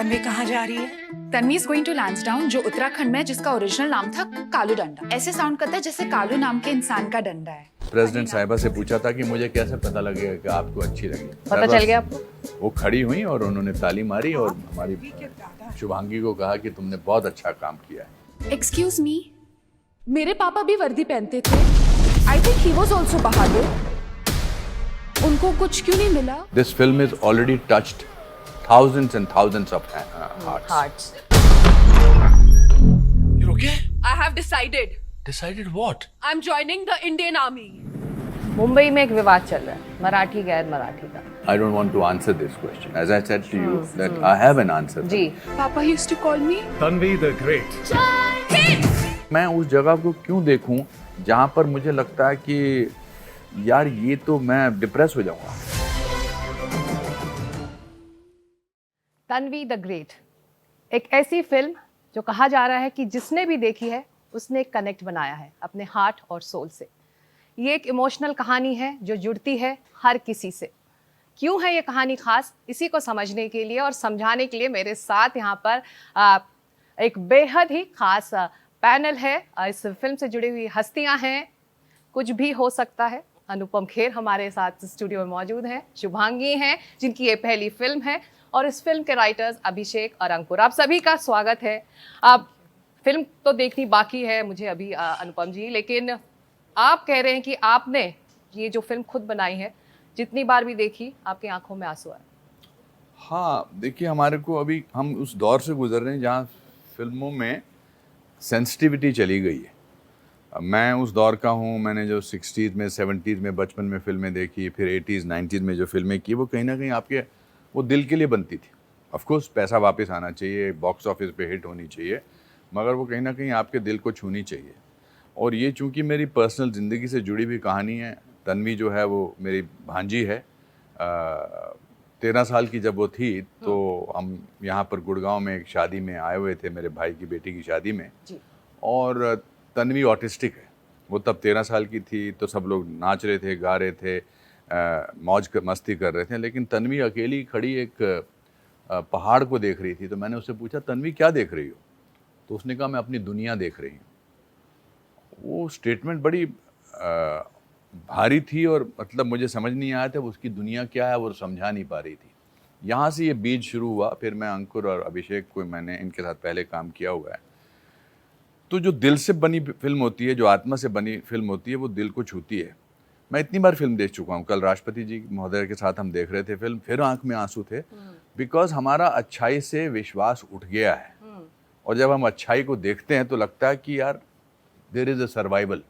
तन्वी कहाँ जा रही है? Tanvi is going to Lansdowne, जो उत्तराखंड में है, जिसका ओरिजिनल नाम था कालू डंडा। ऐसे साउंड करता है जैसे कालू नाम के इंसान का डंडा है। प्रेसिडेंट साहिबा से पूछा था कि मुझे कैसे पता लगेगा कि आपको अच्छी लगी। पता चल गया आपको? वो खड़ी हुई और उन्होंने ताली मारी और हमारी शुभांगी को कहा कि तुमने बहुत अच्छा काम किया है। एक्सक्यूज मी, मेरे पापा भी वर्दी पहनते थे। I think he was also बहादुर। उनको कुछ क्यों नहीं मिला? This film is already touched thousands and thousands of hearts. You're okay? I have decided. Decided what? I'm joining the Indian Army. Mumbai में एक विवाद चल रहा है, मराठी गैर मराठी का। I don't want to answer this question. As I said to you, that I have an answer. जी। पापा used to call me Tanvi the Great. मैं उस जगह को क्यों देखूं जहां पर मुझे लगता है कि यार ये तो मैं डिप्रेस हो जाऊंगा। तन्वी द ग्रेट, एक ऐसी फिल्म जो कहा जा रहा है कि जिसने भी देखी है उसने एक कनेक्ट बनाया है अपने हार्ट और सोल से। ये एक इमोशनल कहानी है जो जुड़ती है हर किसी से। क्यों है ये कहानी खास, इसी को समझने के लिए और समझाने के लिए मेरे साथ यहाँ पर एक बेहद ही खास पैनल है। इस फिल्म से जुड़ी हुई हस्तियाँ हैं, कुछ भी हो सकता है। अनुपम खेर हमारे साथ स्टूडियो में मौजूद हैं, शुभांगी हैं जिनकी ये पहली फिल्म है, और इस फिल्म के राइटर्स अभिषेक और अंकुर। आप सभी का स्वागत है। अब फिल्म तो देखनी बाकी है मुझे अभी अनुपम जी, लेकिन आप कह रहे हैं कि आपने ये जो फिल्म खुद बनाई है, जितनी बार भी देखी आपकी आंखों में आंसू आए। हाँ देखिए, हमारे को अभी हम उस दौर से गुजर रहे हैं जहाँ फिल्मों में सेंसिटिविटी चली गई है। मैं उस दौर का हूँ, मैंने जो 60s में 70s में बचपन में फिल्में देखी, फिर 80s 90s में जो फिल्में की, वो कहीं ना कहीं आपके वो दिल के लिए बनती थी। ऑफ कोर्स पैसा वापस आना चाहिए, बॉक्स ऑफिस पे हिट होनी चाहिए, मगर वो कहीं ना कहीं आपके दिल को छूनी चाहिए। और ये चूँकि मेरी पर्सनल ज़िंदगी से जुड़ी हुई कहानी है। तन्वी जो है वो मेरी भांजी है। 13 साल की जब वो थी तो हम यहाँ पर गुड़गांव में एक शादी में आए हुए थे, मेरे भाई की बेटी की शादी में जी। और तन्वी ऑटिस्टिक है। वो तब 13 साल की थी, तो सब लोग नाच रहे थे, गा रहे थे, मौज मस्ती कर रहे थे, लेकिन तन्वी अकेली खड़ी एक पहाड़ को देख रही थी। तो मैंने उससे पूछा, तन्वी क्या देख रही हो? तो उसने कहा, मैं अपनी दुनिया देख रही हूँ। वो स्टेटमेंट बड़ी भारी थी और मतलब मुझे समझ नहीं आया था उसकी दुनिया क्या है, वो समझा नहीं पा रही थी। यहाँ से ये बीज शुरू हुआ। फिर मैं अंकुर और अभिषेक को, मैंने इनके साथ पहले काम किया हुआ है। तो जो दिल से बनी फिल्म होती है, जो आत्मा से बनी फिल्म होती है, वो दिल को छूती है। मैं इतनी बार फिल्म देख चुका हूँ। कल राष्ट्रपति जी महोदय के साथ हम देख रहे थे फिल्म, फिर आंख में आंसू थे, बिकॉज हमारा अच्छाई से विश्वास उठ गया है। और जब हम अच्छाई को देखते हैं तो लगता है कि यार देयर इज अ सर्वाइवल,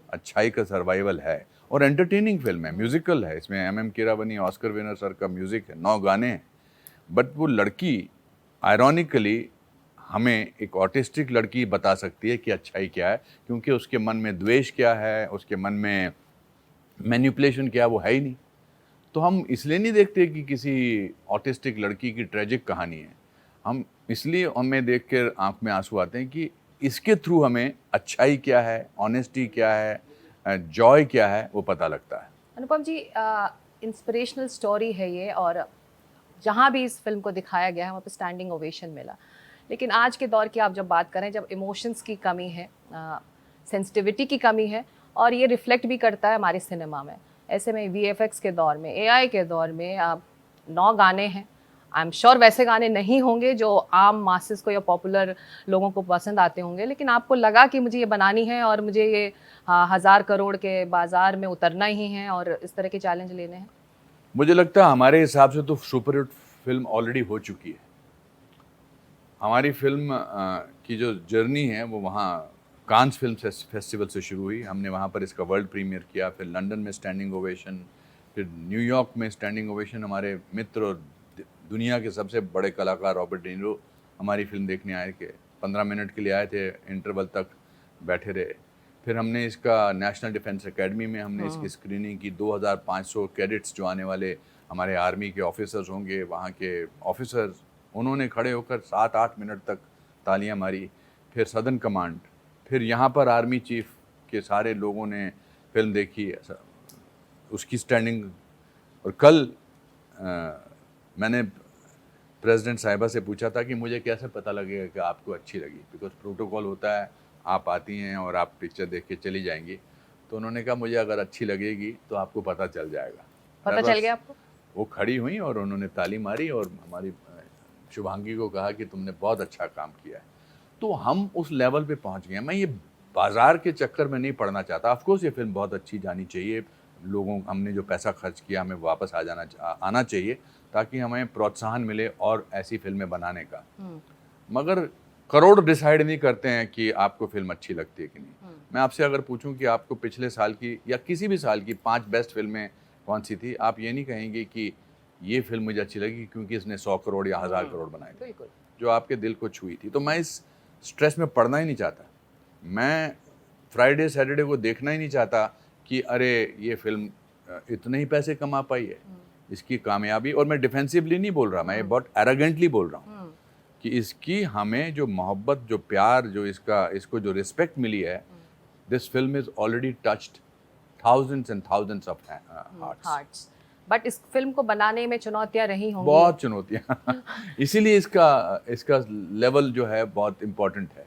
अच्छाई का सर्वाइवल है। और एंटरटेनिंग फिल्म है, म्यूजिकल है। इसमें MM Keeravani Oscar winner sir का म्यूजिक है, 9 गाने हैं। बट वो लड़की आयरॉनिकली हमें एक ऑटिस्टिक लड़की बता सकती है कि अच्छाई क्या है, क्योंकि उसके मन में द्वेष क्या है, उसके मन में मैनिपुलेशन क्या, वो है ही नहीं। तो हम इसलिए नहीं देखते कि किसी ऑटिस्टिक लड़की की ट्रेजिक कहानी है, हम इसलिए हमें देख कर आँख में आंसू आते हैं कि इसके थ्रू हमें अच्छाई क्या है, ऑनेस्टी क्या है, जॉय क्या है, वो पता लगता है। अनुपम जी, इंस्पिरेशनल स्टोरी है ये, और जहाँ भी इस फिल्म को दिखाया गया है वहाँ पे स्टैंडिंग ओवेशन मिला। लेकिन आज के दौर की आप जब बात करें, जब इमोशंस की कमी है, सेंसिटिविटी की कमी है, और ये रिफ्लेक्ट भी करता है हमारे सिनेमा में, ऐसे में VFX के दौर में, AI के दौर में 9 गाने हैं। आई एम श्योर वैसे गाने नहीं होंगे जो आम मासेस को या पॉपुलर लोगों को पसंद आते होंगे, लेकिन आपको लगा कि मुझे ये बनानी है और मुझे ये 1000 करोड़ के बाजार में उतरना ही है और इस तरह के चैलेंज लेने हैं? मुझे लगता है हमारे हिसाब से तो सुपरहिट फिल्म ऑलरेडी हो चुकी है। हमारी फिल्म की जो जर्नी है वो वहाँ कांस फिल्म फेस्टिवल से शुरू हुई। हमने वहाँ पर इसका वर्ल्ड प्रीमियर किया, फिर लंदन में स्टैंडिंग ओवेशन, फिर न्यूयॉर्क में स्टैंडिंग ओवेशन। हमारे मित्र और दुनिया के सबसे बड़े कलाकार रॉबर्ट डी नीरो हमारी फिल्म देखने आए के 15 मिनट के लिए आए थे, इंटरवल तक बैठे रहे। फिर हमने इसका नेशनल डिफेंस एकेडमी में हमने इसकी स्क्रीनिंग की। 2500 कैडेट्स जो आने वाले हमारे आर्मी के ऑफिसर्स होंगे, वहाँ के ऑफिसर्स, उन्होंने खड़े होकर 7-8 मिनट तक तालियां मारी। फिर सदर्न कमांड, फिर यहाँ पर आर्मी चीफ के सारे लोगों ने फिल्म देखी, उसकी स्टैंडिंग। और कल मैंने प्रेसिडेंट साहिबा से पूछा था कि मुझे कैसे पता लगेगा कि आपको अच्छी लगी, बिकॉज प्रोटोकॉल होता है, आप आती हैं और आप पिक्चर देख के चली जाएंगी। तो उन्होंने कहा मुझे अगर अच्छी लगेगी तो आपको पता चल जाएगा। पता चल गया आपको? वो खड़ी हुई और उन्होंने ताली मारी और हमारी शुभांगी को कहा कि तुमने बहुत अच्छा काम किया है। तो हम उस लेवल पे पहुंच गए हैं। मैं ये बाजार के चक्कर में नहीं पड़ना चाहता। ऑफ कोर्स ये फिल्म बहुत अच्छी जानी चाहिए, लोगों हमने जो पैसा खर्च किया हमें वापस आना चाहिए, ताकि हमें प्रोत्साहन मिले और ऐसी फिल्में बनाने का। मगर करोड़ डिसाइड नहीं करते हैं कि आपको फिल्म अच्छी लगती है कि नहीं। मैं आपसे अगर पूछूं कि आपको पिछले साल की या किसी भी साल की 5 बेस्ट फिल्में कौन सी थी, आप ये नहीं कहेंगे कि ये फिल्म मुझे अच्छी लगी क्योंकि इसने 100 करोड़ या 1000 करोड़ बनाए थे, जो आपके दिल को छुई थी। तो मैं इस स्ट्रेस में पड़ना ही नहीं चाहता। मैं फ्राइडे सैटरडे को देखना ही नहीं चाहता कि अरे ये फिल्म इतने ही पैसे कमा पाई है, इसकी कामयाबी। और मैं डिफेंसिवली नहीं बोल रहा, मैं ये बहुत एरोगेंटली बोल रहा हूँ कि इसकी हमें जो मोहब्बत, जो प्यार, जो इसको जो रिस्पेक्ट मिली है, this film is already touched thousands and thousands of hearts. But इस फिल्म को बनाने में चुनौतियां रही होंगी। बहुत चुनौतियां इसीलिए इसका लेवल जो है बहुत इम्पोर्टेंट है।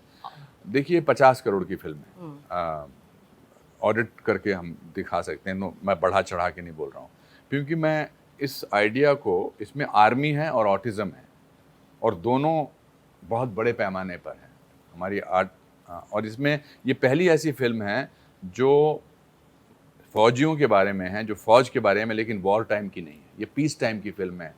देखिए 50 करोड़ की फिल्म है, ऑडिट करके हम दिखा सकते हैं। मैं बढ़ा चढ़ा के नहीं बोल रहा हूँ, क्योंकि मैं इस आइडिया को, इसमें आर्मी है और ऑटिज़म है, और दोनों बहुत बड़े पैमाने पर हैं हमारी आर्ट। और इसमें ये पहली ऐसी फिल्म है जो फौजियों के बारे में है, जो फौज के बारे में, लेकिन वॉर टाइम की नहीं है। ये पीस टाइम की फिल्म है।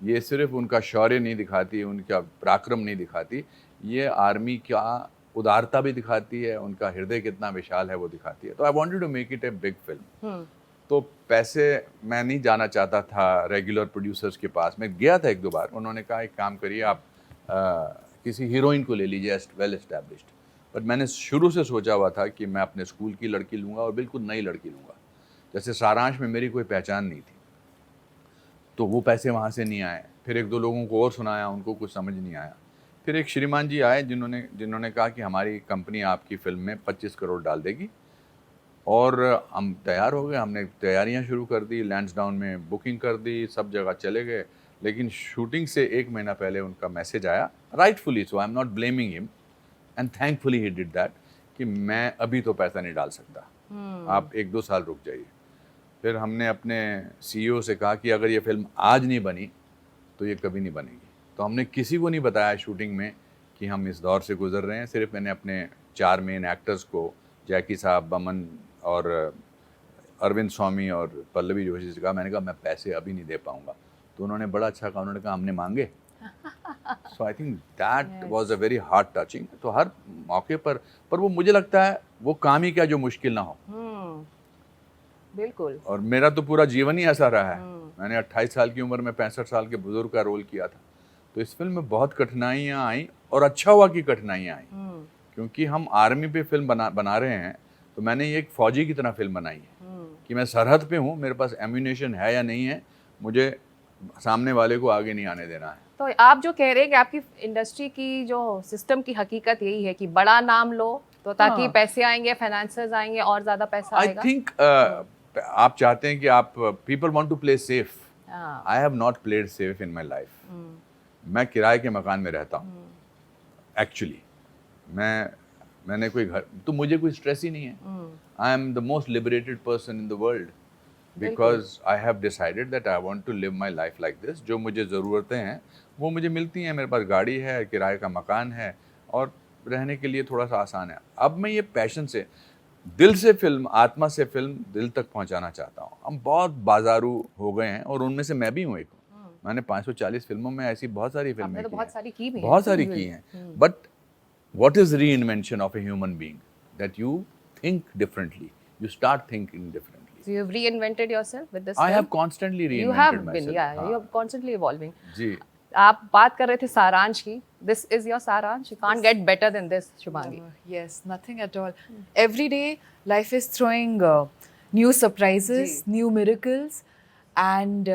ये सिर्फ उनका शौर्य नहीं दिखाती, उनका पराक्रम नहीं दिखाती, ये आर्मी का उदारता भी दिखाती है, उनका हृदय कितना विशाल है वो दिखाती है। तो I wanted to make it a big film. तो पैसे मैं नहीं जाना चाहता था रेगुलर प्रोड्यूसर्स के पास। मैं गया था 1-2 बार, उन्होंने कहा एक काम करिए आप किसी हीरोइन को ले लीजिए वेल एस्टैब्लिश्ड। बट मैंने शुरू से सोचा हुआ था कि मैं अपने स्कूल की लड़की लूँगा और बिल्कुल नई लड़की लूँगा। जैसे सारांश में मेरी कोई पहचान नहीं थी, तो वो पैसे वहाँ से नहीं आए। फिर 1-2 लोगों को और सुनाया, उनको कुछ समझ नहीं आया। फिर एक श्रीमान जी आए जिन्होंने कहा कि हमारी कंपनी आपकी फिल्म में 25 करोड़ डाल देगी। और हम तैयार हो गए, हमने तैयारियां शुरू कर दी, लैंसडाउन में बुकिंग कर दी, सब जगह चले गए। लेकिन शूटिंग से 1 महीना पहले उनका मैसेज आया, rightfully so, I am not blaming him and thankfully he did that, कि मैं अभी तो पैसा नहीं डाल सकता, आप 1-2 साल रुक जाइए। फिर हमने अपने CEO से कहा कि अगर ये फिल्म आज नहीं बनी तो ये कभी नहीं बनेगी। तो हमने किसी को नहीं बताया शूटिंग में कि हम इस दौर से गुजर रहे हैं। सिर्फ मैंने अपने 4 मेन एक्टर्स को, जैकी साहब, बमन और अरविंद स्वामी और पल्लवी जोशी से कहा, मैंने कहा मैं पैसे अभी नहीं दे पाऊंगा। तो उन्होंने बड़ा अच्छा कहा, उन्होंने कहा हमने मांगे। So I think that was a very heart touching. तो हर मौके पर वो मुझे लगता है वो काम ही क्या जो मुश्किल ना हो। बिल्कुल। और मेरा तो पूरा जीवन ही ऐसा रहा है। मैंने 28 साल की उम्र में 65 साल के बुजुर्ग का रोल किया था। तो इस फिल्म में बहुत कठिनाइयाँ आई, और अच्छा हुआ कि कठिनाइयाँ आई, क्योंकि हम आर्मी पे फिल्म बना रहे हैं। तो मैंने ये एक फौजी की तरह फिल्म बनाई है कि मैं सरहद पे हूँ, मेरे पास एम्यूनेशन है या नहीं है, मुझे सामने वाले को आगे नहीं आने देना है। तो आप जो कह रहे हैं कि आपकी इंडस्ट्री की जो सिस्टम की हकीकत यही है कि बड़ा नाम लो तो ताकि पैसे आएंगे, फाइनेंसर्स आएंगे और ज्यादा पैसा आएगा। आई थिंक आप चाहते हैं कि आप people want to play safe. I have not played safe in my life. मैं किराए के मकान में रहता हूँ एक्चुअली। मैंने कोई घर, तो मुझे कोई स्ट्रेस ही नहीं है। I am the most liberated person in the world, because I have decided that I want to live my life like this. जो मुझे ज़रूरतें हैं वो मुझे मिलती हैं। मेरे पास गाड़ी है, किराए का मकान है, और रहने के लिए थोड़ा सा आसान है। अब मैं ये पैशन से, दिल से फिल्म, आत्मा से फिल्म दिल तक पहुंचाना चाहता हूँ। हम बहुत बाजारू हो गए हैं, और उनमें से मैं भी हूँ एक। मैंने 540 फिल्मों में ऐसी बहुत सारी फिल्में तो बहुत सारी की भी बहुत सारी की हैं। But what is reinvention of a human being? That you think differently, you start thinking differently. So you have reinvented yourself with this I film? have constantly reinvented You have myself. been, yeah, you are constantly evolving. जी, आप बात कर रहे थे सारांश की. This is your सारांश. You can't get better than this, Shubhangi. Yes, nothing at all. Every day, life is throwing new surprises, new miracles, and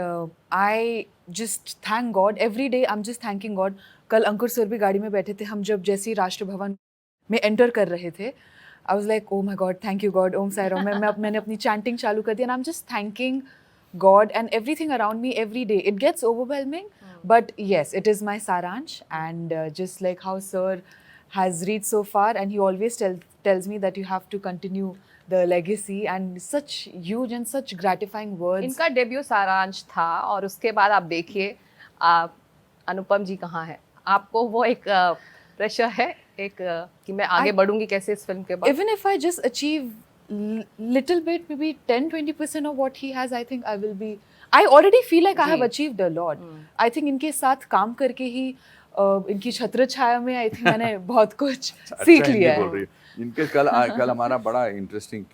I just thank God. Every day, I'm just thanking God. कल अंकुर sir भी गाड़ी में बैठे थे, हम जब जैसे ही राष्ट्र भवन में एंटर कर रहे थे, I was like, oh my God, thank you God, Om Sai Ram. मैंने अपनी चैंटिंग चालू कर दी, and I am just thanking God and everything around me every day. It gets overwhelming, But yes, it is my Saransh, and just like how Sir has reached so far, and he always tells me that you have to continue the legacy, and such huge and such gratifying words. इनका debut सारांश था और उसके बाद आप देखिए अनुपम जी कहाँ हैं। आपको वो एक प्रेशर है एक कि मैं आगे बढ़ूंगी कैसे इस फिल्म के बाद। Even if I just achieve little bit, maybe 10-20% of what he has, I think I will be. I already feel like I have achieved a lot. I think इनके साथ काम करके ही इनकी छत्र छाया में I think मैंने बहुत कुछ सीख लिया है। इनके कल हमारा बड़ा इंटरेस्टिंग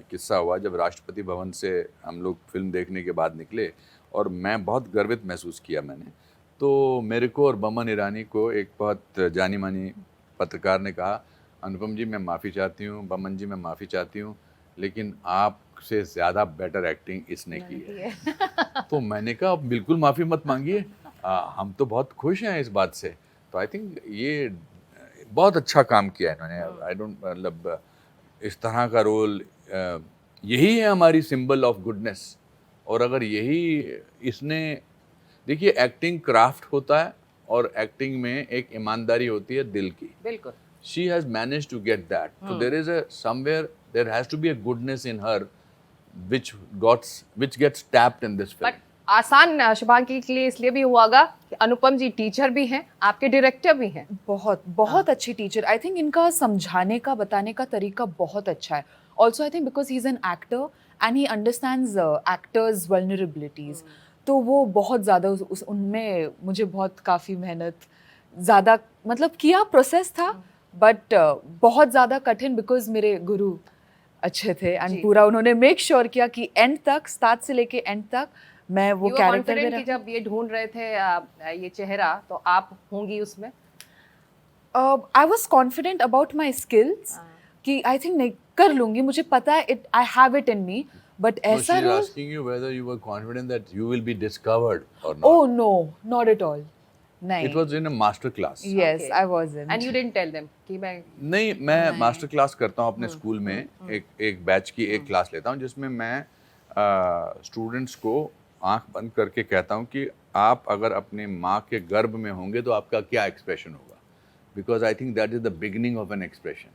किस्सा हुआ जब राष्ट्रपति भवन से हम लोग फिल्म देखने के बाद निकले, और मैं बहुत गर्वित महसूस किया मैंने। तो मेरे को और बमन ईरानी को एक बहुत जानी मानी पत्रकार ने कहा, अनुपम जी मैं माफ़ी चाहती हूँ, बमन जी मैं माफ़ी चाहती हूँ, लेकिन आपसे ज़्यादा बेटर एक्टिंग इसने की है। तो मैंने कहा बिल्कुल माफ़ी मत मांगिए, हम तो बहुत खुश हैं इस बात से। तो आई थिंक ये बहुत अच्छा काम किया इन्होंने। आई डोंट मतलब इस तरह का रोल यही है हमारी सिंबल ऑफ गुडनेस। और अगर यही इसने, देखिए एक्टिंग क्राफ्ट होता है और एक्टिंग में एक ईमानदारी होती है दिल की। बिल्कुल। She has managed to get that. So there is there has to be a goodness in her which gets tapped in this film. But आसान शुभांगी के लिए इसलिए भी हुआगा कि अनुपम जी टीचर भी हैं, आपके डायरेक्टर भी हैं। बहुत अच्छी टीचर। आई थिंक इनका समझाने का बताने का तरीका बहुत अच्छा है। Also I think because he is an actor and he understands actors vulnerabilities, तो वो बहुत ज़्यादा उनमें मुझे बहुत काफ़ी मेहनत ज़्यादा मतलब किया प्रोसेस था, बट बहुत ज़्यादा कठिन बिकॉज मेरे गुरु अच्छे थे एंड पूरा उन्होंने मेक श्योर किया कि एंड तक, स्टार्ट से लेके एंड तक मैं वो कैरेक्टर में कि जब ये ढूंढ रहे थे ये चेहरा, तो आप होंगी उसमें? I was confident about my skills कि आई थिंक नहीं कर लूंगी, मुझे पता है I have it in me, but ऐसा she's asking you whether you were confident that you will be discovered or not. Oh no, not at all. नहीं. It was in a master class. Yes, Okay. I wasn't. And you didn't tell them कि नहीं, मैं master class करता हूँ अपने school में। एक batch की एक क्लास लेता हूँ जिसमें मैं स्टूडेंट्स को आंख बंद करके कहता हूँ कि आप अगर अपने माँ के गर्भ में होंगे तो आपका क्या एक्सप्रेशन होगा, because I think that is the beginning of an expression.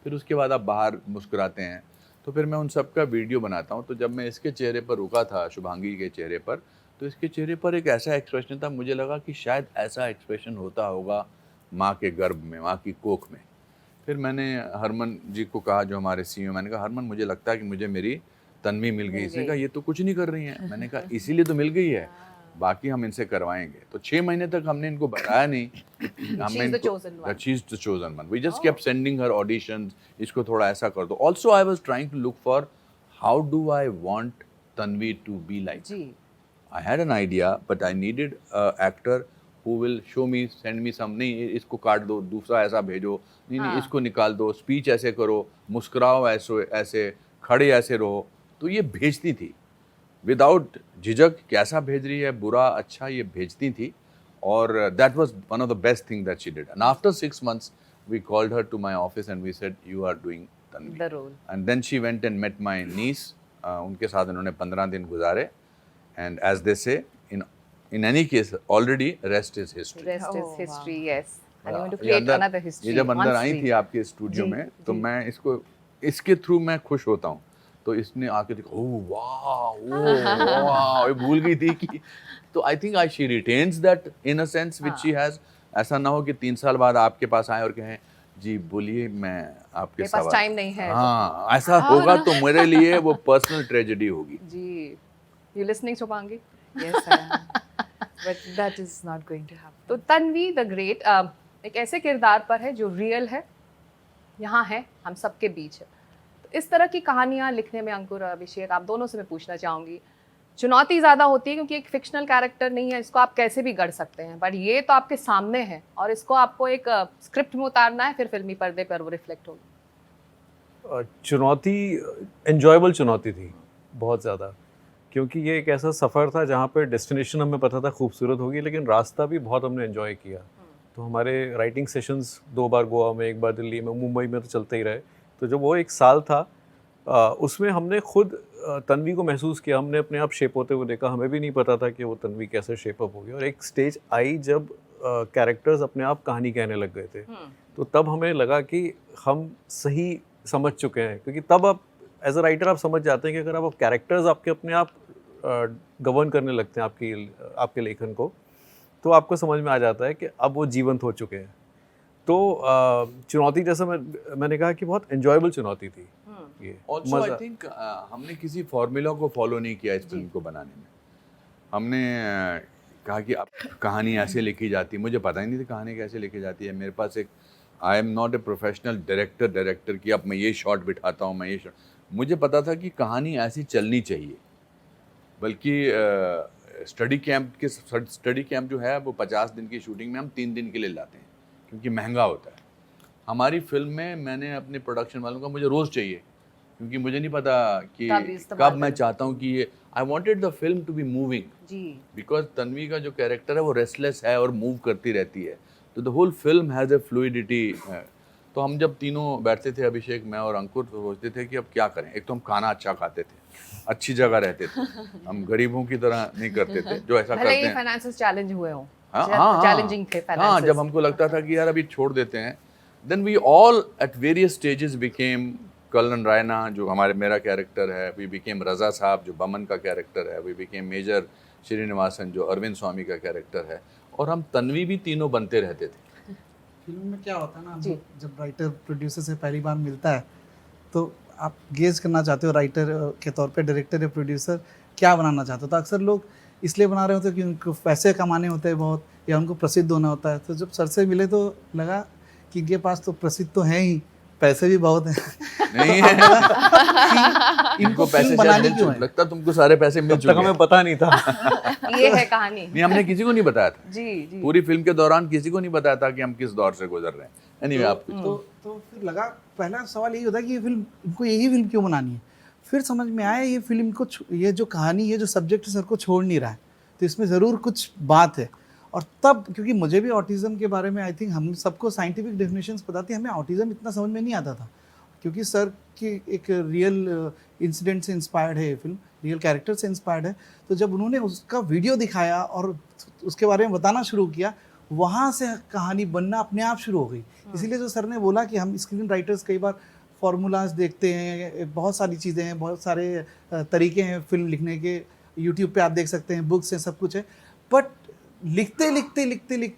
फिर उसके बाद आप बाहर मुस्कुराते हैं, तो फिर मैं उन सब का वीडियो बनाता हूँ। तो जब मैं इसके चेहरे पर रुका था, शुभांगी के चेहरे पर, तो इसके चेहरे पर एक ऐसा एक्सप्रेशन था, मुझे लगा कि शायद ऐसा एक्सप्रेशन होता होगा माँ के गर्भ में, माँ की कोख में। फिर मैंने हरमन जी को कहा, जो हमारे सीईओ, मैंने कहा हरमन मुझे लगता है कि मुझे मेरी तन्वी मिल गई। इसने कहा ये तो कुछ नहीं कर रही हैं। मैंने कहा इसीलिए तो मिल गई है, बाकी हम इनसे करवाएंगे। तो 6 महीने तक हमने इनको बताया नहीं। She is the chosen one. She is the chosen one. We just kept sending her auditions, इसको थोड़ा ऐसा कर दो। Also I was trying to look for how do I want Tanvi to be like. Ji. I had an idea, but I needed an actor who will show me, send me some, नहीं इसको काट दो, दूसरा ऐसा भेजो, नहीं इसको निकाल दो, स्पीच ऐसे करो, मुस्कुराओ ऐसे, खड़े ऐसे रहो। तो ये भेजती थी विदाउट झिझक, कैसा भेज रही है, बुरा अच्छा, ये भेजती थी। और that was one of the best thing that she did. And after 6 months we called her to my office and we said you are doing Tanvi. The role. And then she went and met my niece. उनके साथ उन्होंने 15 दिन गुजारे। And as they say, in any case, already rest is history. Rest is history, yes. And you want to ये create अंदर- another history. ये जब अंदर on आई screen. थी आपके स्टूडियो में, तो मैं इसके थ्रू मैं खुश होता हूँ। तो इसने आके देखा, ओह वाह, ये भूल गई थी कि, तो I think she retains that in a sense which she has. ऐसा ना हो कि 3 साल बाद आपके पास आए और कहें जी बोलिए मैं आपके मेरे पास सवाल। टाइम नहीं है। हाँ, ऐसा होगा तो मेरे लिए वो पर्सनल ट्रेजेडी होगी। जी। You listening, Shubhangi? Yes, I am. But that is not going to happen. तो तन्वी द ग्रेट एक ऐसे किरदार पर है जो रियल है, यहाँ है, हम सबके बीच है। तो इस तरह की कहानियाँ लिखने में अंकुर और अभिषेक, आप दोनों से मैं पूछना चाहूँगी, चुनौती ज़्यादा होती है क्योंकि एक फिक्शनल कैरेक्टर नहीं है, इसको आप कैसे भी गढ़ सकते हैं, बट ये तो आपके सामने है और इसको आपको एक स्क्रिप्ट में उतारना है, फिर फिल्मी पर्दे पर वो रिफ्लेक्ट होगी। चुनौती, एन्जॉयबल चुनौती थी बहुत ज़्यादा, क्योंकि ये एक ऐसा सफ़र था जहाँ पे डेस्टिनेशन हमें पता था खूबसूरत होगी, लेकिन रास्ता भी बहुत हमने एंजॉय किया। तो हमारे राइटिंग सेशंस 2 बार गोवा में, 1 बार दिल्ली में, मुंबई में तो चलते ही रहे। तो जब वो 1 साल था उसमें हमने खुद तन्वी को महसूस किया, हमने अपने आप शेप होते हुए देखा, हमें भी नहीं पता था कि वो तन्वी कैसे शेप अप होगी। और एक स्टेज आई जब कैरेक्टर्स अपने आप कहानी कहने लग गए थे, तो तब हमें लगा कि हम सही समझ चुके हैं, क्योंकि तब आप एज अ राइटर आप समझ जाते हैं कि अगर आप कैरेक्टर्स आपके अपने आप गवर्न करने लगते हैं आपके लेखन को, तो आपको समझ में आ जाता है कि अब वो जीवंत हो चुके हैं। तो चुनौती, जैसा मैंने कहा कि बहुत एंजॉयबल चुनौती थी ये। ऑल्सो आई थिंक हमने किसी फॉर्मूला को फॉलो नहीं किया इस फिल्म को बनाने में। हमने कहा कि अब कहानी ऐसे लिखी जाती है, मुझे पता ही नहीं था कहानी कैसे लिखी जाती है। मेरे पास एक, I am not a professional director कि अब मैं ये शॉट बिठाता हूँ, मैं ये शॉट, मुझे पता था कि कहानी ऐसी चलनी चाहिए। बल्कि स्टडी कैंप जो है वो 50 दिन की शूटिंग में हम 3 दिन के लिए लाते हैं, क्योंकि महंगा होता है। हमारी फिल्म में मैंने अपने प्रोडक्शन वालों का मुझे रोज़ चाहिए, क्योंकि मुझे नहीं पता कि कब मैं चाहता हूँ कि ये, I wanted the film to be moving जी, बिकॉज तन्वी का जो कैरेक्टर है वो रेस्टलेस है और मूव करती रहती है, तो the whole film has a fluidity. तो हम जब तीनों बैठते थे, अभिषेक, मैं और अंकुर, तो सोचते थे कि अब क्या करें। एक तो हम खाना अच्छा खाते थे, अच्छी जगह रहते थे, हम गरीबों की तरह नहीं करते थे जो ऐसा करते हैं। फाइनेंशियल चैलेंज हुए हो, चैलेंजिंग थे फाइनेंसेस। हाँ, जब हमको लगता था कि यार अभी छोड़ देते हैं, then we all at various stages became colonel Raina, जो मेरा कैरेक्टर है, वी बिकेम रजा साहब जो बमन का कैरेक्टर है, वी बिकेम मेजर श्रीनिवासन जो अरविंद स्वामी का कैरेक्टर है, और हम तन्वी भी तीनों बनते रहते थे। फिल्म में क्या होता है ना, जब राइटर प्रोड्यूसर से पहली बार मिलता है तो आप गेज करना चाहते हो राइटर के तौर पे, डायरेक्टर या प्रोड्यूसर क्या बनाना चाहते हो। तो अक्सर लोग इसलिए बना रहे होते हैं कि उनको पैसे कमाने होते हैं बहुत, या उनको प्रसिद्ध होना होता है। तो जब सर से मिले तो लगा कि इनके पास तो प्रसिद्ध तो है ही, पैसे भी बहुत हैं। नहीं है इनको पैसे बनाने क्यों, लगता तुमको सारे पैसे मिल चुके हैं, हमें पता नहीं था। ये है कहानी। नहीं, हमने किसी को नहीं बताया था जी। पूरी फिल्म के दौरान किसी को नहीं बताया था कि हम किस दौर से गुजर रहे हैं। एनीवे, आप तो फिर लगा, पहला सवाल यही होता है कि ये फिल्म, इनको यही फिल्म क्यों बनानी है। फिर समझ में आया ये फिल्म को, ये जो कहानी, ये जो सब्जेक्ट सर को छोड़ नहीं रहा है, तो इसमें ज़रूर कुछ बात है। और तब, क्योंकि मुझे भी ऑटिज़म के बारे में, आई थिंक हम सबको साइंटिफिक डेफिनेशंस पता थी, हमें ऑटिज़म इतना समझ में नहीं आता था, क्योंकि सर की एक रियल इंसिडेंट से इंस्पायर्ड है ये फिल्म, रियल कैरेक्टर से इंस्पायर्ड है। तो जब उन्होंने उसका वीडियो दिखाया और उसके बारे में बताना शुरू किया, वहाँ से कहानी बनना अपने आप शुरू हो गई। इसीलिए जो सर ने बोला कि हम स्क्रीन राइटर्स कई बार फार्मूलाज देखते हैं, बहुत सारी चीज़ें हैं, बहुत सारे तरीके हैं फिल्म लिखने के, यूट्यूब पे आप देख सकते हैं, बुक्स हैं, सब कुछ है, बट लिखते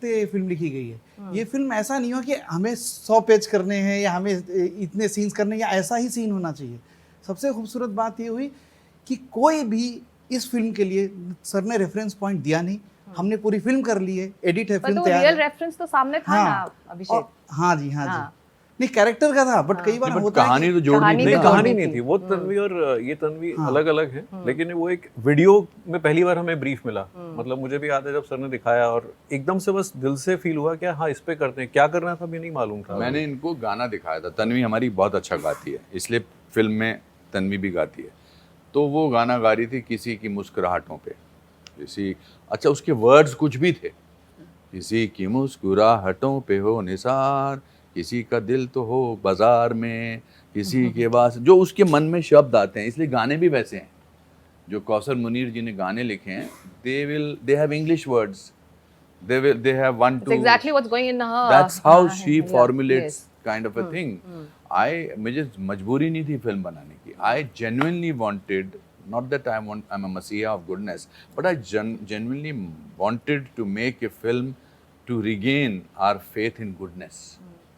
ये फिल्म लिखी गई है। ये फिल्म ऐसा नहीं हो कि हमें 100 पेज करने हैं या हमें इतने सीन्स करने हैं या ऐसा ही सीन होना चाहिए। सबसे खूबसूरत बात ये हुई कि कोई भी इस फिल्म के लिए सर ने रेफरेंस पॉइंट दिया नहीं, हमने पूरी फिल्म कर ली है, एडिट है, फिल्म तैयार है। रियल रेफरेंस तो सामने था ना अभिषेक। हाँ जी। नहीं, कैरेक्टर का था, बट कई बार होता है कहानी तो जोड़नी नहीं, कहानी नहीं थी। वो तन्वी और ये तन्वी अलग अलग है, लेकिन वो एक वीडियो में पहली बार हमें ब्रीफ मिला। मतलब मुझे भी याद है जब सर ने दिखाया और एकदम से बस दिल से फील हुआ कि हाँ, इस पे करते हैं। क्या करना था भी नहीं मालूम था। मैंने इनको गाना दिखाया था, तन्वी हमारी बहुत अच्छा गाती है, इसलिए फिल्म में तन्वी भी गाती है। तो वो गाना गा रही थी किसी की मुस्कुराहटों पे, किसी, अच्छा उसके वर्ड्स कुछ भी थे, किसी की मुस्कुराहटों पे हो निसार, किसी का दिल तो हो बाजार में, किसी के पास, जो उसके मन में शब्द आते हैं। इसलिए गाने भी वैसे हैं। जो कौसर मुनीर जी ने गाने लिखे हैं, they have English words, they have 1 2, exactly what's going in her, that's how she formulates kind of a thing. मुझे मजबूरी नहीं थी फिल्म बनाने की। I genuinely wanted, not that I'm a messiah of goodness, but I genuinely wanted to make a film to regain our faith in goodness.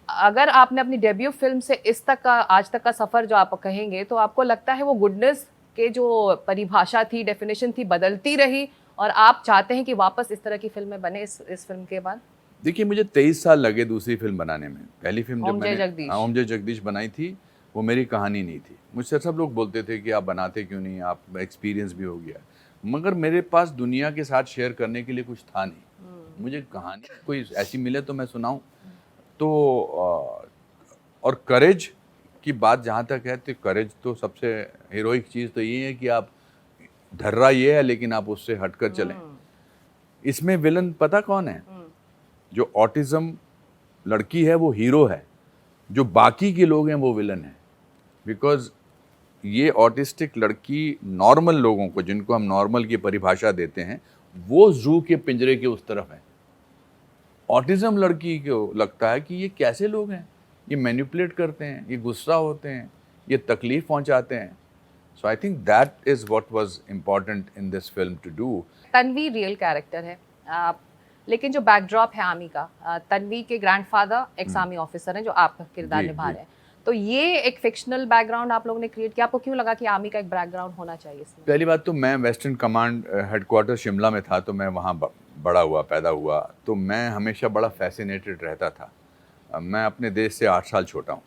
अगर आपने अपनी debut film से इस तक का, आज तक का सफर जो आप कहेंगे, तो आपको लगता है वो गुडनेस के जो परिभाषा थी, डेफिनेशन थी, बदलती रही और आप चाहते हैं कि वापस इस तरह की फिल्में बने इस फिल्म के बाद? देखिए, मुझे 23 साल लगे दूसरी फिल्म बनाने में। पहली फिल्म जब मैंने ओम जय जगदीश बनाई थी, वो मेरी कहानी नहीं थी। मुझसे सब लोग बोलते थे कि आप बनाते क्यों नहीं, आप एक्सपीरियंस भी हो गया, मगर मेरे पास दुनिया के साथ शेयर करने के लिए कुछ था नहीं। मुझे कहानी कोई ऐसी मिले तो मैं सुनाऊं। तो और करेज की बात जहाँ तक है, तो करेज तो सबसे हीरोइक चीज़ तो ये है कि आप, धर्रा ये है लेकिन आप उससे हटकर चलें। इसमें विलन पता कौन है? जो ऑटिज्म लड़की है वो हीरो है, जो बाकी के लोग हैं वो विलन है। बिकॉज ये ऑटिस्टिक लड़की नॉर्मल लोगों को, जिनको हम नॉर्मल की परिभाषा देते हैं, वो जू के पिंजरे के उस तरफ है। ऑटिज्म लड़की को लगता है कि ये कैसे लोग हैं, ये मैनिपुलेट करते हैं, ये गुस्सा होते हैं, ये तकलीफ पहुंचाते हैं। So I think that is what was important in this film to do. Tanvi real character है, लेकिन जो बैकड्रॉप है आमी का, तन्वी के ग्रैंडफादर एक्स आर्मी ऑफिसर हैं जो आप किरदार जी, निभा जी। रहे हैं। तो ये एक फिक्शनल बैकग्राउंड आप लोगों ने क्रिएट किया, आपको क्यों लगा कि आर्मी का एक बैकग्राउंड होना चाहिए इसमें? पहली बात तो मैं वेस्टर्न कमांड हेडक्वार्टर शिमला में था, तो मैं वहाँ बड़ा हुआ, पैदा हुआ, तो मैं हमेशा बड़ा फैसिनेटेड रहता था। मैं अपने देश से 8 साल छोटा हूँ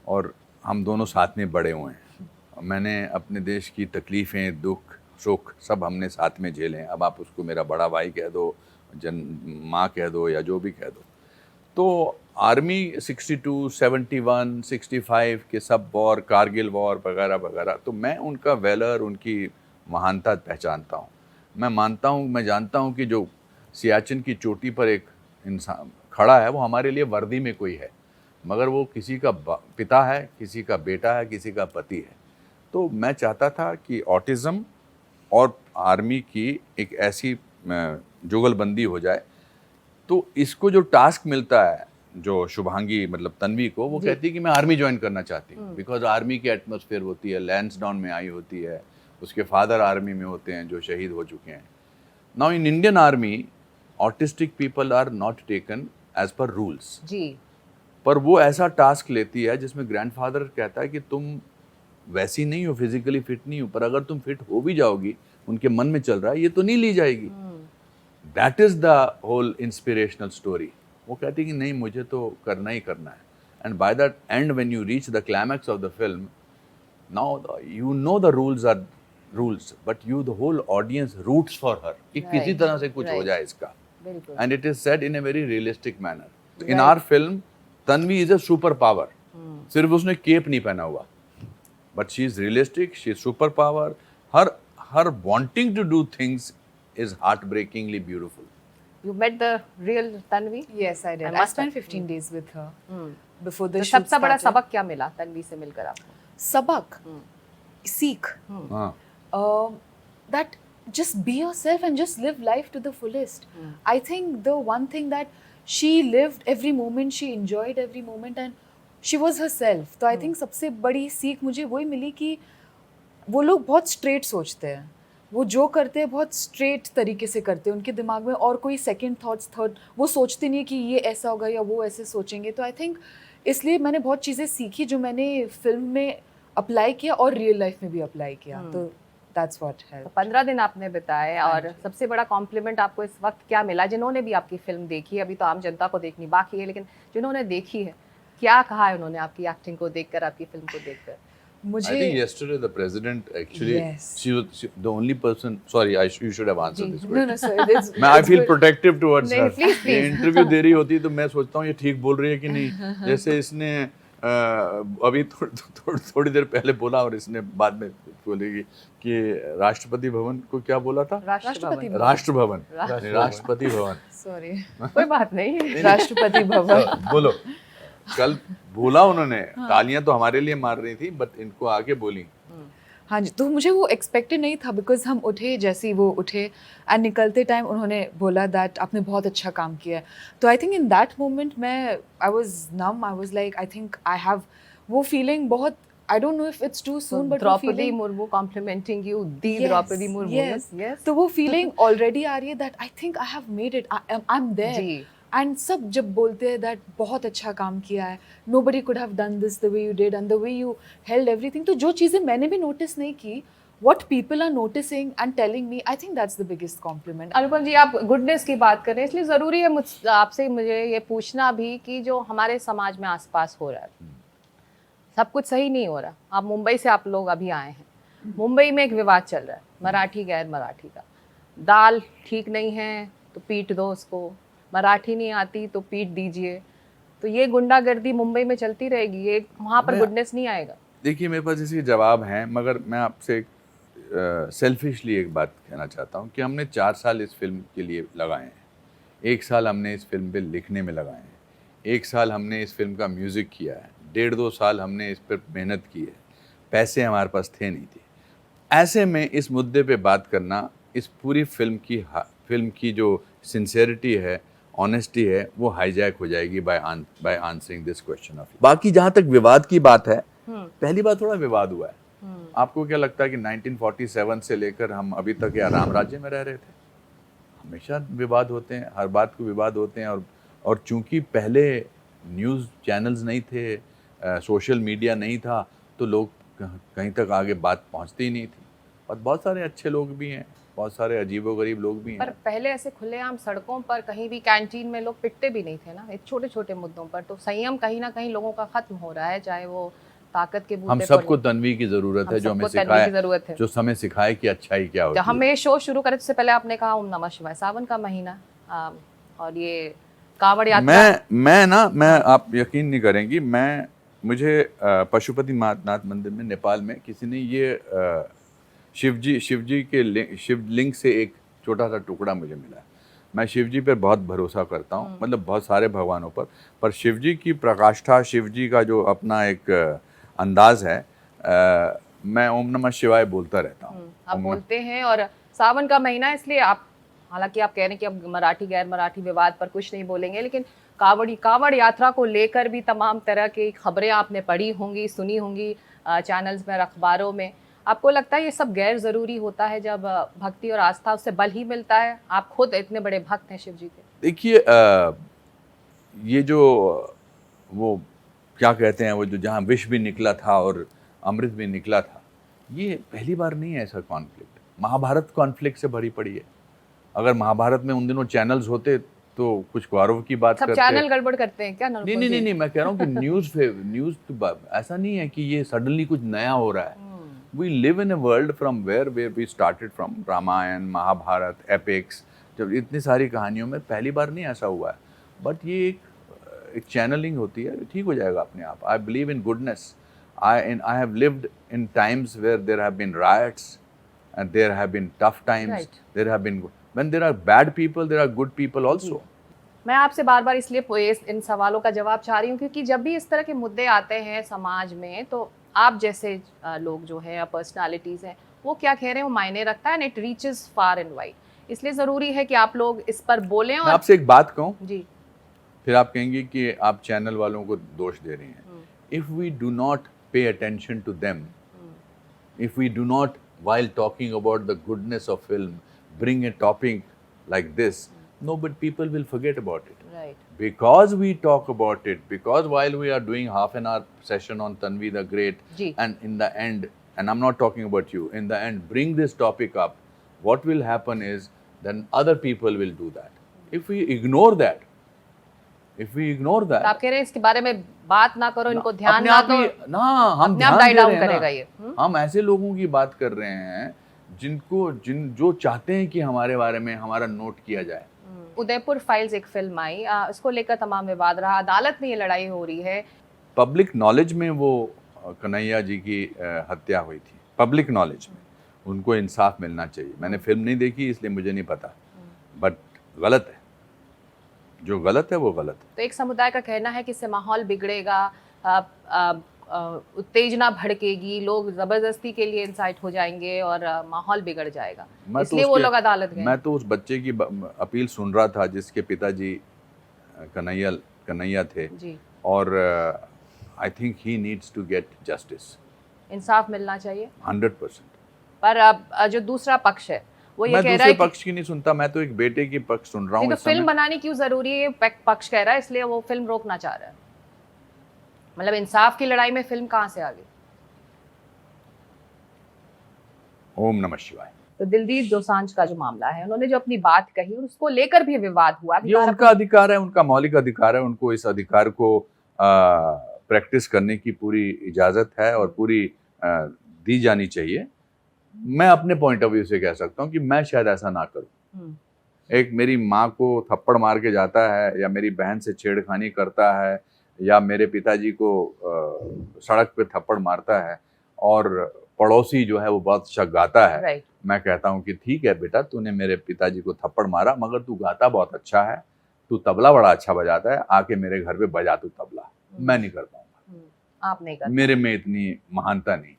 और हम दोनों साथ में बड़े हुए हैं। मैंने अपने देश की तकलीफ़ें, दुख, सुख सब हमने साथ में झेले हैं। अब आप उसको मेरा बड़ा भाई कह दो, माँ कह दो, या जो भी कह दो। तो आर्मी 62, 71, 65 के सब वॉर, कारगिल वॉर वगैरह वगैरह, तो मैं उनका वेलर, उनकी महानता पहचानता हूँ। मैं मानता हूँ, मैं जानता हूँ कि जो सियाचिन की चोटी पर एक इंसान खड़ा है, वो हमारे लिए वर्दी में कोई है, मगर वो किसी का पिता है, किसी का बेटा है, किसी का पति है। तो मैं चाहता था कि ऑटिज़म और आर्मी की एक ऐसी जुगलबंदी हो जाए। तो इसको जो टास्क मिलता है, जो शुभांगी मतलब तन्वी को, वो कहती है कि मैं आर्मी ज्वाइन करना चाहती हूँ, बिकॉज आर्मी की एटमॉस्फेयर होती है, लैंसडाउन में आई होती है, उसके फादर आर्मी में होते हैं जो शहीद हो चुके हैं। Now in Indian army autistic people are not taken as per rules, जी, पर वो ऐसा टास्क लेती है जिसमें ग्रैंडफादर कहता है कि तुम वैसी नहीं हो, फिजिकली फिट नहीं हो, पर अगर तुम फिट हो भी जाओगी, उनके मन में चल रहा है, ये तो नहीं ली जाएगी। That is the whole inspirational story. वो कहती है कि नहीं, मुझे तो करना ही करना है। And by that and when you reach the climax of the film, now you know the rules are rules, but you the whole audience roots for her कि किसी Right, तरह से कुछ हो right. जाए इसका। बिल्कुल। And it is said in a very realistic manner. In our film, Tanvi is a super power. सिर्फ उसने केप नहीं पहना हुआ, but she is realistic. She is super power. Her wanting to do things is heartbreakingly beautiful. You met the real Tanvi? Yes, I did. I I must spent have- 15 days with her before the तो shoot सबसे बड़ा started. सबक क्या मिला तन्वी से मिलकर आपको? Sabak, seek. हाँ, That just be yourself and just live life to the fullest. I think the one thing that she lived every moment, she enjoyed every moment and she was herself. तो I think सबसे बड़ी सीख मुझे वही मिली कि वो लोग बहुत स्ट्रेट सोचते हैं, वो जो करते हैं बहुत स्ट्रेट तरीके से करते हैं, उनके दिमाग में और कोई सेकंड थॉट्स थर्ड वो सोचते नहीं कि ये ऐसा होगा या वो ऐसे सोचेंगे। तो आई थिंक इसलिए मैंने बहुत चीज़ें सीखी जो मैंने फिल्म में अप्लाई किया और रियल लाइफ में भी अप्लाई किया। तो दैट्स व्हाट तो हेल्प। 15 दिन आपने बिताए और सबसे बड़ा कॉम्प्लीमेंट आपको इस वक्त क्या मिला? जिन्होंने भी आपकी फिल्म देखी है, अभी तो आम जनता को देखनी बाकी है, लेकिन जिन्होंने देखी है, क्या कहा है उन्होंने आपकी एक्टिंग को देखकर, आपकी फिल्म को देखकर? I think मुझे yesterday the president actually, Yes. she was the only person. Sorry, you should have answered this no question. no sir it's I it's feel good. protective towards नहीं, her. please, please. ये interview दे रही होती तो मैं सोचता हूँ ये ठीक बोल रही है कि नहीं। जैसे इसने अभी थोड़ी देर पहले बोला और इसने बाद में बोलेगी कि राष्ट्रपति भवन को क्या बोला था? राष्ट्रपति भवन। राष्ट्र भवन, राष्ट्रपति भवन। सॉरी कोई बात नहीं। राष्ट्रपति भवन। बोलो, कल बोला उन्होंने, तालियां तो हमारे लिए मार रही थी, बट इनको आगे बोली। हाँ जी, तो मुझे वो एक्सपेक्टेड नहीं था बिकॉज हम उठे, जैसे ही वो उठे एंड निकलते टाइम उन्होंने बोला दैट आपने बहुत अच्छा काम किया है। तो I think in that moment मैं I was numb, I was like I think I have वो फीलिंग बहुत, I don't know if it's too soon but Draupadi Murmu complimenting you, the Draupadi Murmu. Yes तो वो फीलिंग ऑलरेडी आ रही है that I think I have made it, I am there. जी। And सब जब बोलते हैं दैट बहुत अच्छा काम किया है, nobody could have done this the way you did and the way you held everything, तो जो चीज़ें मैंने भी नोटिस नहीं की, what people are noticing and telling me, I think that's the biggest compliment. अनुपम जी, आप गुडनेस की बात कर रहे हैं, इसलिए ज़रूरी है आपसे मुझे ये पूछना भी कि जो हमारे समाज में आसपास हो रहा है, सब कुछ सही नहीं हो रहा। आप मुंबई से आप लोग अभी आए हैं, मुंबई में एक विवाद चल रहा है मराठी गैर मराठी का। दाल ठीक नहीं है तो पीट दो उसको, मराठी नहीं आती तो पीट दीजिए। तो ये गुंडागर्दी मुंबई में चलती रहेगी, ये वहाँ पर गुडनेस नहीं आएगा। देखिए, मेरे पास इसके जवाब हैं, मगर मैं आपसे सेल्फिशली एक बात कहना चाहता हूँ कि हमने 4 साल इस फिल्म के लिए लगाए हैं, 1 साल हमने इस फिल्म पे लिखने में लगाए हैं, 1 साल हमने इस फिल्म का म्यूज़िक किया है, 1.5-2 साल हमने इस पर मेहनत की है। पैसे हमारे पास थे नहीं थे। ऐसे में इस मुद्दे पे बात करना, इस पूरी फिल्म की जो सिंसेरिटी है, ऑनेस्टी है, वो हाईजैक हो जाएगी by answering this question of. बाकी जहाँ तक विवाद की बात है, पहली बार थोड़ा विवाद हुआ है। आपको क्या लगता है कि 1947 से लेकर हम अभी तक या राम राज्य में रह रहे थे? हमेशा विवाद होते हैं, हर बात को विवाद होते हैं। और चूंकि पहले न्यूज़ चैनल्स नहीं थे, सोशल मीडिया नहीं था, तो लोग कहीं तक आगे बात पहुंचती ही नहीं थी। और बहुत सारे अच्छे लोग भी हैं, बहुत सारे अजीबोगरीब लोग भी पर हैं। पहले ऐसे खुलेआम सड़कों पर कहीं भी कैंटीन में लोग पिटते भी नहीं थे ना, एक छोटे छोटे मुद्दों पर। तो संयम कहीं ना कहीं लोगों का खत्म हो रहा है, चाहे वो ताकत के हम बूते सबको पर। तन्वी की जरूरत है, जो हमें सबको तन्वी की सिखाए, जरूरत है। जो हमें सिखाए कि अच्छाई क्या होती जब है। हम ये शो शुरू करें, उससे पहले आपने कहा ओम नमः शिवाय, सावन का महीना, और ये कांवड़ यात्रा। मैं आप यकीन नहीं करेंगी, मुझे पशुपतिनाथ मंदिर में नेपाल में किसी ने ये शिवजी के शिवलिंग से एक छोटा सा टुकड़ा मुझे मिला है। मैं शिवजी पर बहुत भरोसा करता हूँ, मतलब बहुत सारे भगवानों पर शिवजी की प्रकाष्ठा, शिवजी का जो अपना एक अंदाज है, मैं ओम नमः शिवाय बोलता रहता हूँ। आप बोलते हैं, और सावन का महीना इसलिए आप, हालांकि आप कह रहे हैं कि अब मराठी गैर मराठी विवाद पर कुछ नहीं बोलेंगे, लेकिन कांवड़ यात्रा को लेकर भी तमाम तरह की खबरें आपने पढ़ी होंगी, सुनी होंगी चैनल्स में, अखबारों में। आपको लगता है ये सब गैर ज़रूरी होता है जब भक्ति और आस्था उससे बल ही मिलता है? आप खुद इतने बड़े भक्त हैं शिव जी के। देखिए, ये जो वो क्या कहते हैं, वो जो जहाँ विष भी निकला था और अमृत भी निकला था, ये पहली बार नहीं है ऐसा कॉन्फ्लिक्ट। महाभारत कॉन्फ्लिक्ट से भरी पड़ी है। अगर महाभारत में उन दिनों चैनल्स होते तो कुछ गौरव की बात सब करते। चैनल गड़बड़ करते हैं क्या? नहीं, मैं कह रहा हूँ कि न्यूज़ तो ऐसा नहीं है कि ये सडनली कुछ नया हो रहा है। We live in a world from where we started from, Ramayan, Mahabharat, epics, जब इतनी सारी कहानियों में पहली बार नहीं ऐसा हुआ है। बट ये एक चैनलिंग होती है, ठीक हो जाएगा अपने आप। I believe in goodness. I have lived in times where there have been riots and there have been tough times. Right. There have been, when there are bad people, there are good people also. मैं आपसे बार बार इसलिए इन सवालों का जवाब चाह रही हूँ क्योंकि जब भी इस तरह के मुद्दे आते हैं समाज में, तो आप जैसे लोग जो हैं या पर्सनालिटीज़ हैं, वो क्या कह रहे हैं वो मायने रखता है, and it reaches far and wide. इसलिए ज़रूरी है कि आप लोग इस पर बोलें। मैं और आपसे एक बात कहूँ, जी, फिर आप कहेंगे कि आप चैनल वालों को दोष दे रही हैं। If we do not pay attention to them, if we do not, while talking about the goodness of film, bring a topic like this, people will forget about it. Right. Because we talk about it, because while we are doing half an hour session on Tanvi the Great, Ji. and in the end, and I'm not talking about you, in the end, bring this topic up, what will happen is then other people will do that. If we ignore that, तो आप कह रहे हैं इसके बारे में बात ना करो, इनको ध्यान अपने ना आप दो, ही ना, हम अपने आप ध्यान डाई दे डाउन रहे हैं करेगा ना। ये। हम ऐसे लोगों की बात कर रहे हैं जो चाहते हैं कि हमारे बारे में हमारा नोट किया जाए। उदयपुर फाइल्स एक फिल्म आई, इसको लेकर तमाम विवाद रहा, अदालत में ये लड़ाई हो रही है। पब्लिक नॉलेज में वो कन्हैया जी की हत्या हुई थी, पब्लिक नॉलेज में। उनको इंसाफ मिलना चाहिए। मैंने फिल्म नहीं देखी इसलिए मुझे नहीं पता, बट गलत है, जो गलत है वो गलत है। तो एक समुदाय का कहना है कि इससे माहौल बिगड़ेगा, उत्तेजना भड़केगी, लोग जबरदस्ती के लिए इंसाइट हो जाएंगे और माहौल बिगड़ जाएगा, इसलिए वो लोग अदालत गए। मैं तो उस बच्चे की अपील सुन रहा था जिसके पिताजी कन्हैया थे जी, और I think he needs to get justice. इंसाफ मिलना चाहिए 100%। पर अब जो दूसरा पक्ष है वो ये मैं कह रहा दूसरे है पक्ष की नहीं सुनता, मैं तो एक बेटे की पक्ष सुन रहा हूँ। तो फिल्म बनानी क्यों जरूरी है, पक्ष कह रहा है, इसलिए वो फिल्म रोकना चाह रहा है। मतलब इंसाफ की लड़ाई में फिल्म कहाँ से आ गई? ओम नमः शिवाय। तो दिलजीत दोसांझ का जो मामला है, उन्होंने जो अपनी बात कही उसको लेकर भी विवाद हुआ। ये उनका अधिकार है, उनका मौलिक अधिकार है, उनको इस अधिकार को प्रैक्टिस करने की पूरी इजाजत है और पूरी दी जानी चाहिए। मैं अपने पॉइंट ऑफ व्यू से कह सकता हूँ कि मैं शायद ऐसा ना करूँ। एक मेरी माँ को थप्पड़ मार के जाता है, या मेरी बहन से छेड़खानी करता है, या मेरे पिताजी को सड़क पे थप्पड़ मारता है, और पड़ोसी जो है वो बहुत अच्छा गाता है। राइट। मैं कहता हूँ कि ठीक है बेटा, तूने मेरे पिताजी को थप्पड़ मारा, मगर तू गाता बहुत अच्छा है, तू तबला बड़ा अच्छा बजाता है, आके मेरे घर पे बजा तू तबला। मैं नहीं कर पाऊंगा, आप नहीं कर, मेरे में इतनी महानता नहीं।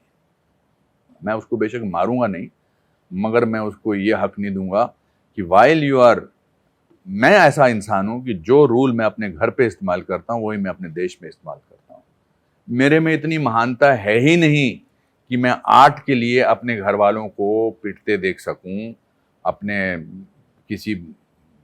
मैं उसको बेशक मारूंगा नहीं, मगर मैं उसको ये हक नहीं दूंगा कि वाइल यू आर, मैं ऐसा इंसान हूं कि जो रूल मैं अपने घर पे इस्तेमाल करता हूं वही मैं अपने देश में इस्तेमाल करता हूं। मेरे में इतनी महानता है ही नहीं कि मैं आर्ट के लिए अपने घर वालों को पिटते देख सकूं, अपने किसी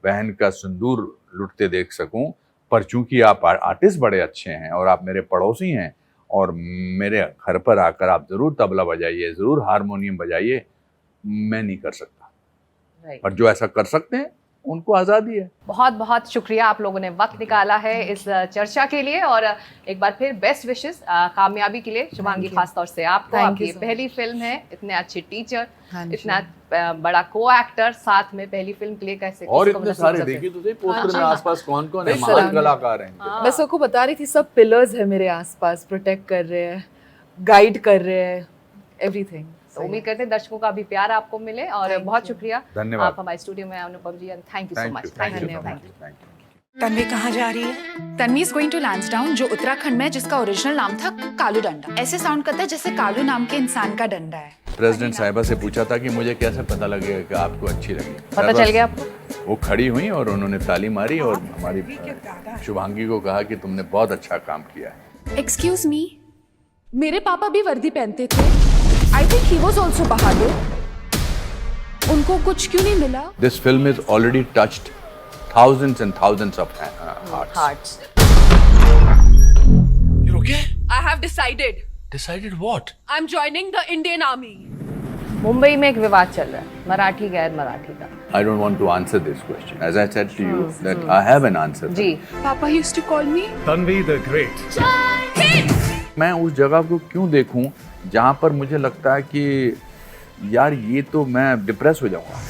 बहन का सिंदूर लुटते देख सकूं, पर चूंकि आप आर्टिस्ट बड़े अच्छे हैं और आप मेरे पड़ोसी हैं और मेरे घर पर आकर आप ज़रूर तबला बजाइए, ज़रूर हारमोनियम बजाइए, मैं नहीं कर सकता। Right. पर जो ऐसा कर सकते हैं उनको आज़ादी है। बहुत बहुत शुक्रिया, आप लोगों ने वक्त निकाला है इस चर्चा के लिए, और एक बार फिर बेस्ट विशेस कामयाबी के लिए शुभांगी, खास तौर से आपको। Thank आपकी you ये so पहली फिल्म है, इतने अच्छे टीचर, हाँ जी। इतना बड़ा को एक्टर, साथ में पहली फिल्म के लिए कैसे और किसको इतने नसीब सारे करते। देखिए तो सही पोस्टर में आसपास कौन कौन है, बस महान सलाम। कलाकार हैं। मैं सबको बता रही थी, सब पिलर्स है मेरे आसपास, प्रोटेक्ट कर रहे हैं, गाइड कर रहे हैं, एवरीथिंग। तो उम्मीद करते हैं दर्शकों का भी प्यार आपको मिले, और बहुत शुक्रिया, धन्यवाद। आप हमारे स्टूडियो में आए Anupam ji, and thank you so much. Thank you, धन्यवाद। Thank you. तन्वी कहाँ जा रही है? Tanvi is going to Lansdowne, जो उत्तराखंड में है, जिसका ओरिजिनल नाम था कालू डंडा। ऐसे साउंड करता है जैसे कालू नाम के इंसान का डंडा है। प्रेसिडेंट साहिबा से पूछा था कि मुझे कैसे पता लगेगा कि आपको अच्छी लगी। पता चल गया आपको? वो खड़ी हुई और उन्होंने ताली मारी और हमारी शुभांगी को कहा कि तुमने बहुत अच्छा काम किया है। एक्सक्यूज मी, मेरे पापा भी वर्दी पहनते थे। I think he was also बहादुर। उनको कुछ क्यों नहीं मिला? This film is already touched thousands and thousands of hearts. You're okay? I have decided. Decided what? I'm joining the Indian Army. Mumbai में एक विवाद चल रहा है, मराठी गैर मराठी का। I don't want to answer this question. As I said to you, that I have an answer. जी, papa used to call me Tanvi the Great. मैं उस जगह को क्यों देखूं जहां पर मुझे लगता है कि यार ये तो मैं डिप्रेस हो जाऊंगा।